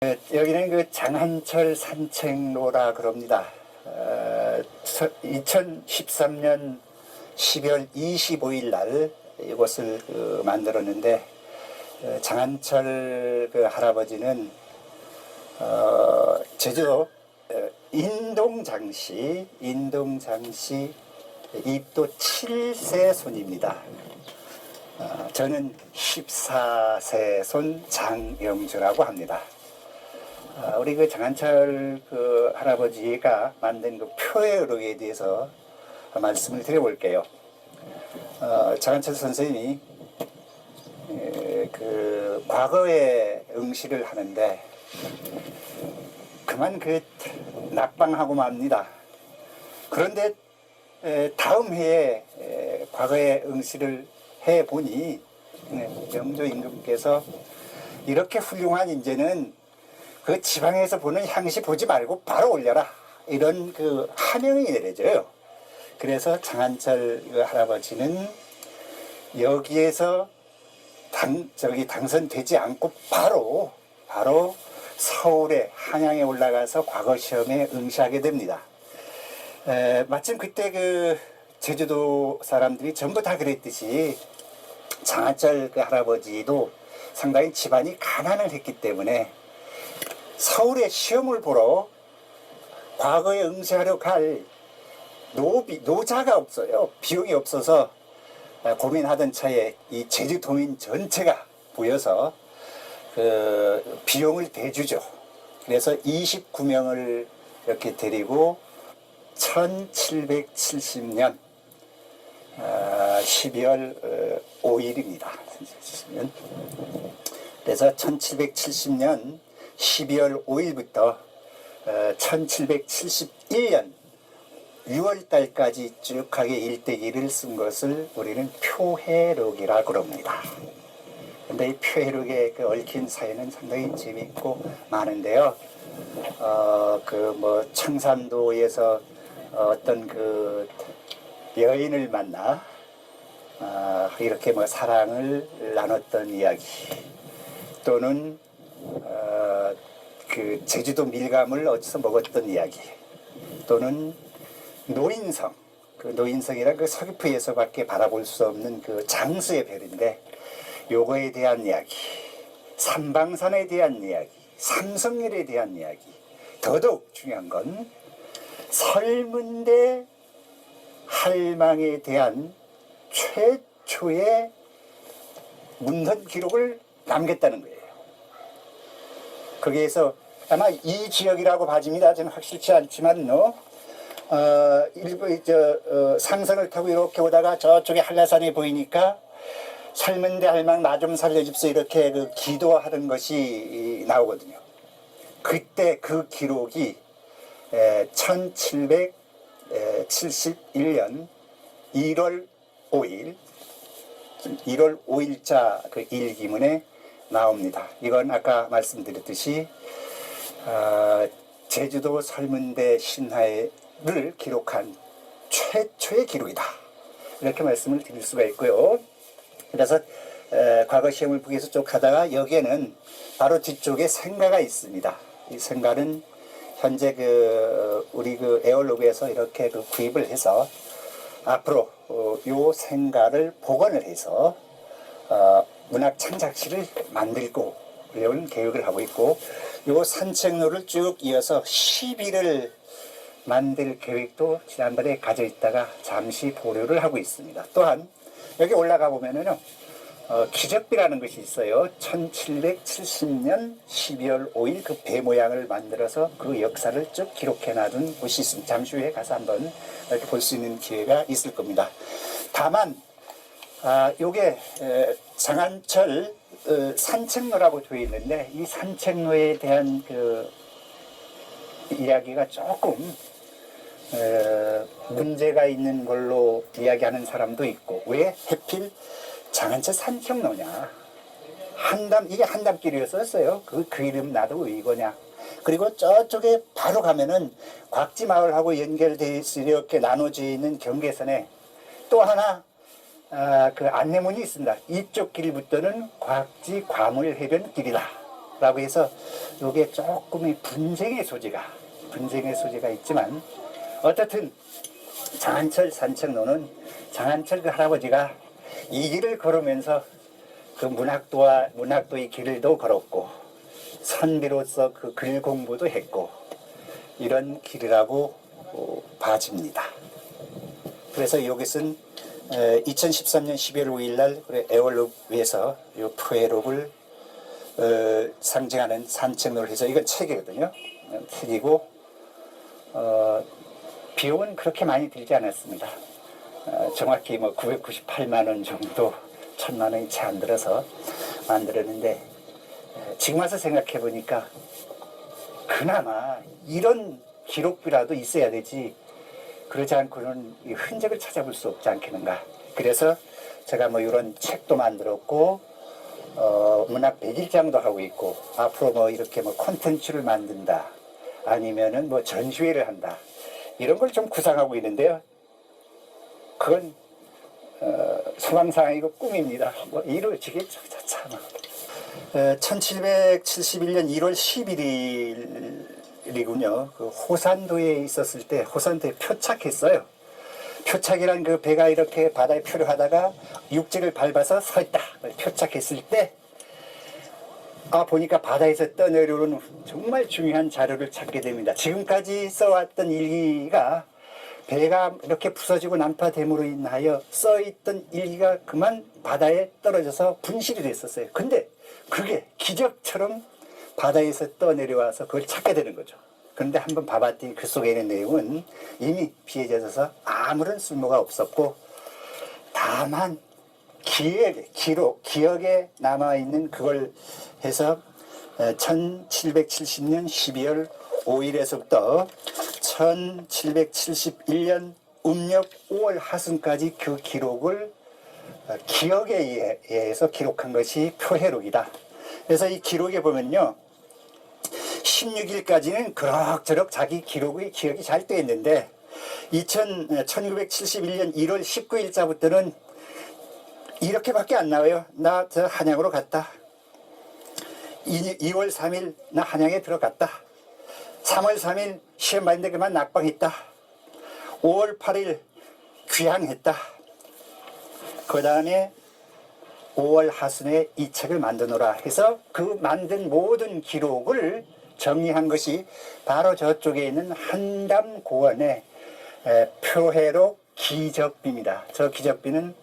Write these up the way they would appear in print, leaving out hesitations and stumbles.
여기는 그 장한철 산책로라 그럽니다. 2013년 12월 25일 날 이곳을 만들었는데, 장한철 그 할아버지는 제주도 인동장시 입도 7세 손입니다. 저는 14세 손 장영주라고 합니다. 우리 그 장한철 그 할아버지가 만든 그 표해록에 대해서 말씀을 드려볼게요. 장한철 선생님이 그 과거에 응시를 하는데 그만 그 낙방하고 맙니다. 그런데 다음 해에 과거에 응시를 해 보니 영조 임금께서 이렇게 훌륭한 인재는 그 지방에서 보는 향시 보지 말고 바로 올려라, 이런 그 하명이 내려져요. 그래서 장한철 할아버지는 여기에서 당선되지 않고 바로 서울에 한양에 올라가서 과거 시험에 응시하게 됩니다. 마침 그때 그 제주도 사람들이 전부 다 그랬듯이 장한철 그 할아버지도 상당히 집안이 가난을 했기 때문에 서울에 시험을 보러 과거에 응시하려 갈 노자가 없어요. 비용이 없어서 고민하던 차에 이 제주도민 전체가 모여서 그 비용을 대주죠. 그래서 29명을 이렇게 데리고 1770년 12월 5일입니다. 그래서 1770년 12월 5일부터 1771년 6월달까지 쭉하게 일대기를 쓴 것을 우리는 표해록이라고 그럽니다. 근데 이 표해록에 그 얽힌 사연은 상당히 재미있고 많은데요. 청산도에서 어떤 그 여인을 만나 이렇게 사랑을 나눴던 이야기, 또는 그 제주도 밀감을 어디서 먹었던 이야기, 또는 노인성, 그 노인성이란 그 서귀포에서밖에 바라볼 수 없는 그 장수의 별인데 요거에 대한 이야기, 삼방산에 대한 이야기, 삼성열에 대한 이야기, 더더욱 중요한 건 설문대 할망에 대한 최초의 문헌 기록을 남겼다는 거예요. 거기에서 아마 이 지역이라고 봐집니다. 저는 확실치 않지만 상선을 타고 이렇게 오다가 저쪽에 한라산이 보이니까 설문대 할망 나 좀 살려줍소, 이렇게 그 기도하는 것이 나오거든요. 그때 그 기록이 1771년 1월 5일자 그 일기문에 나옵니다. 이건 아까 말씀드렸듯이 제주도 설문대 신화를 기록한 최초의 기록이다, 이렇게 말씀을 드릴 수가 있고요. 그래서 과거 시험을 보기 위해서 쭉 가다가 여기에는 바로 뒤쪽에 생가가 있습니다. 이 생가는 현재 우리 에어로그에서 이렇게 구입을 해서 앞으로 요 생가를 복원을 해서 문학 창작실을 만들고 이런 계획을 하고 있고, 요 산책로를 쭉 이어서 시비를 만들 계획도 지난번에 가져 있다가 잠시 보류를 하고 있습니다. 또한 여기 올라가 보면은요, 기적비라는 것이 있어요. 1770년 12월 5일 그 배 모양을 만들어서 그 역사를 쭉 기록해 놔둔 곳이 있습니다. 잠시 후에 가서 한번 이렇게 볼 수 있는 기회가 있을 겁니다. 다만 요게 장한철 산책로라고 되어 있는데, 이 산책로에 대한 그 이야기가 조금 문제가 있는 걸로 이야기하는 사람도 있고, 왜 하필 장한철 산책로냐, 이게 한담길이었어요. 그 이름 나도 왜 이거냐. 그리고 저쪽에 바로 가면은 곽지마을하고 연결되어 있어 이렇게 나눠져 있는 경계선에 또 하나 그 안내문이 있습니다. 이쪽 길부터는 곽지 과물해변 길이다. 라고 해서 요게 조금의 분쟁의 소지가 있지만, 어떻든 장한철 산책로는 장한철 그 할아버지가 이 길을 걸으면서 그 문학도의 길도 걸었고 선비로서 그 글 공부도 했고 이런 길이라고 봐집니다. 그래서 이것은 2013년 12월 5일 날 에월록에서 이 표해록을 상징하는 산책로를 해서, 이건 책이거든요. 책이고 비용은 그렇게 많이 들지 않았습니다. 정확히 뭐 998만 원 정도, 1000만 원이 채 안 들어서 만들었는데, 지금 와서 생각해 보니까 그나마 이런 기록비라도 있어야 되지, 그러지 않고는 이 흔적을 찾아볼 수 없지 않겠는가. 그래서 제가 뭐 이런 책도 만들었고 문학 100일장도 하고 있고, 앞으로 뭐 이렇게 뭐 콘텐츠를 만든다, 아니면은 뭐 전시회를 한다, 이런 걸 좀 구상하고 있는데요. 그건 소망사항이고 꿈입니다. 뭐 이루어지겠죠, 참. 1771년 1월 11일이군요. 그 호산도에 있었을 때 호산도에 표착했어요. 표착이란 그 배가 이렇게 바다에 표류하다가 육지를 밟아서 서 있다, 표착했을 때 보니까 바다에서 떠내려오는 정말 중요한 자료를 찾게 됩니다. 지금까지 써왔던 일기가 배가 이렇게 부서지고 난파됨으로 인하여 써있던 일기가 그만 바다에 떨어져서 분실이 됐었어요. 근데 그게 기적처럼 바다에서 떠내려와서 그걸 찾게 되는 거죠. 그런데 한번 봐봤더니 그 속에 있는 내용은 이미 비해져서 아무런 쓸모가 없었고, 다만 기억에 남아있는 그걸 해서 1770년 12월 5일에서부터 1771년 음력 5월 하순까지 그 기록을 기억에 의해서 기록한 것이 표해록이다. 그래서 이 기록에 보면요, 16일까지는 그럭저럭 자기 기억이 잘 돼 있는데 1971년 1월 19일자부터는 이렇게밖에 안 나와요. 나 저 한양으로 갔다. 2월 3일 나 한양에 들어갔다. 3월 3일 시험 봤는데 그만 낙방했다. 5월 8일 귀향했다. 그 다음에 5월 하순에 이 책을 만드노라 해서 그 만든 모든 기록을 정리한 것이 바로 저쪽에 있는 한담고원의 표해록 기적비입니다. 저 기적비는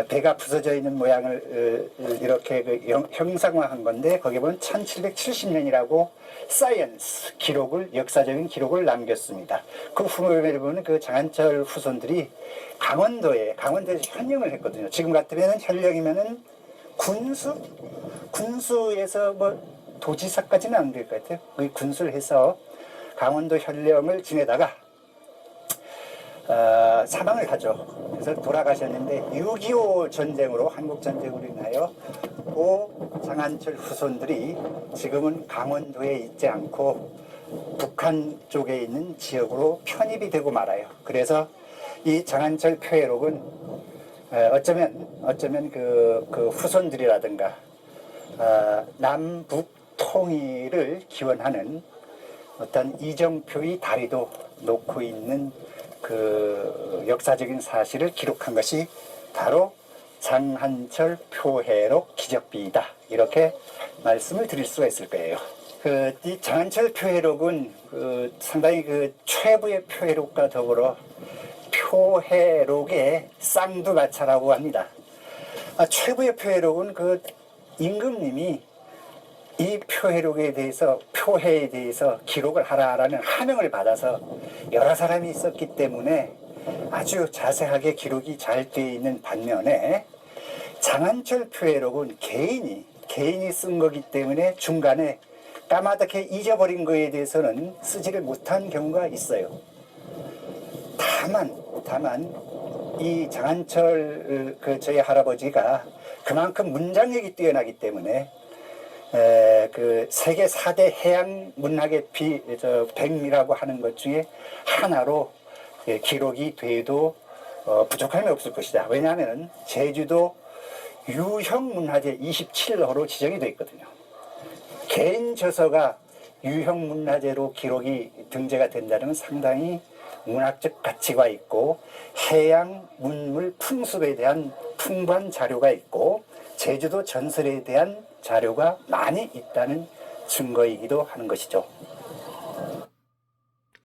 배가 부서져 있는 모양을 이렇게 형상화한 건데, 거기에 보면 1770년이라고 사이언스 기록을, 역사적인 기록을 남겼습니다. 그 후에 보면 그 장한철 후손들이 강원도에서 현령을 했거든요. 지금 같으면 현령이면은 군수에서 뭐 도지사까지는 안 될 것 같아요. 그 군수를 해서 강원도 현령을 지내다가 사망을 하죠. 그래서 돌아가셨는데 6.25 전쟁으로, 한국 전쟁으로 인하여 고 장한철 후손들이 지금은 강원도에 있지 않고 북한 쪽에 있는 지역으로 편입이 되고 말아요. 그래서 이 장한철 표해록은 어쩌면 그 후손들이라든가 남북 통일을 기원하는 어떤 이정표의 다리도 놓고 있는 그 역사적인 사실을 기록한 것이 바로 장한철 표해록 기적비이다, 이렇게 말씀을 드릴 수가 있을 거예요. 이 장한철 표해록은 상당히 그 최부의 표해록과 더불어 표해록의 쌍두마차라고 합니다. 최부의 표해록은 그 임금님이 이 표해록에 대해서, 표해에 대해서 기록을 하라라는 하명을 받아서 여러 사람이 있었기 때문에 아주 자세하게 기록이 잘 되어 있는 반면에, 장한철 표해록은 개인이 쓴 거기 때문에 중간에 까마득히 잊어버린 거에 대해서는 쓰지를 못한 경우가 있어요. 다만 이 장한철 저희 할아버지가 그만큼 문장력이 뛰어나기 때문에 그 세계 4대 해양 문학의 백미라고 하는 것 중에 하나로 기록이 돼도 부족함이 없을 것이다. 왜냐하면 제주도 유형 문화재 27호로 지정이 되어 있거든요. 개인 저서가 유형문화재로 기록이 등재가 된다는 상당히 문학적 가치가 있고 해양 문물 풍습에 대한 풍부한 자료가 있고 제주도 전설에 대한 자료가 많이 있다는 증거이기도 하는 것이죠.